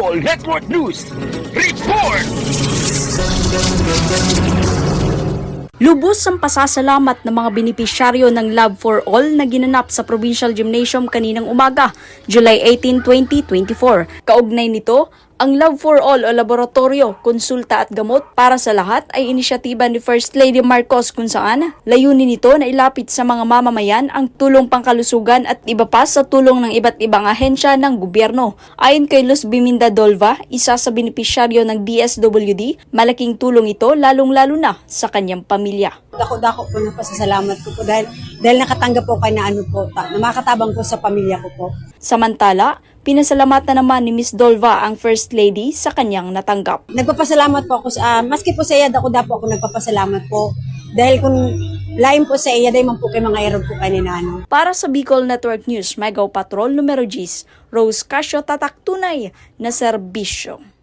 All Network News Report! Lubos ang pasasalamat ng mga benepisyaryo ng Love for All na ginanap sa Provincial Gymnasium kaninang umaga, July 18, 2024. Kaugnay nito, ang Love for All o laboratorio, konsulta at gamot para sa lahat ay inisyatiba ni First Lady Marcos kung saan layunin nito na ilapit sa mga mamamayan ang tulong pangkalusugan at iba pa sa tulong ng iba't ibang ahensya ng gobyerno. Ayon kay Luz Biminda Dolva, isa sa benepisyaryo ng DSWD, malaking tulong ito lalong-lalo na sa kanyang pamilya. Dako-dako po na pasasalamat ko po dahil nakatanggap po kayo na na makatabang po sa pamilya ko po. Samantala, pinasalamatan naman ni Miss Dolva ang First Lady sa kanyang natanggap. Nagpapasalamat po ako maski po sa iya, dako-dako ako nagpapasalamat po. Dahil kung lain po sa iya, dahil man po kay mga erog po kayo ni Para sa Bicol Network News, Megaw Patrol numero 10, Rose Casio, tatak tunay na serbisyo.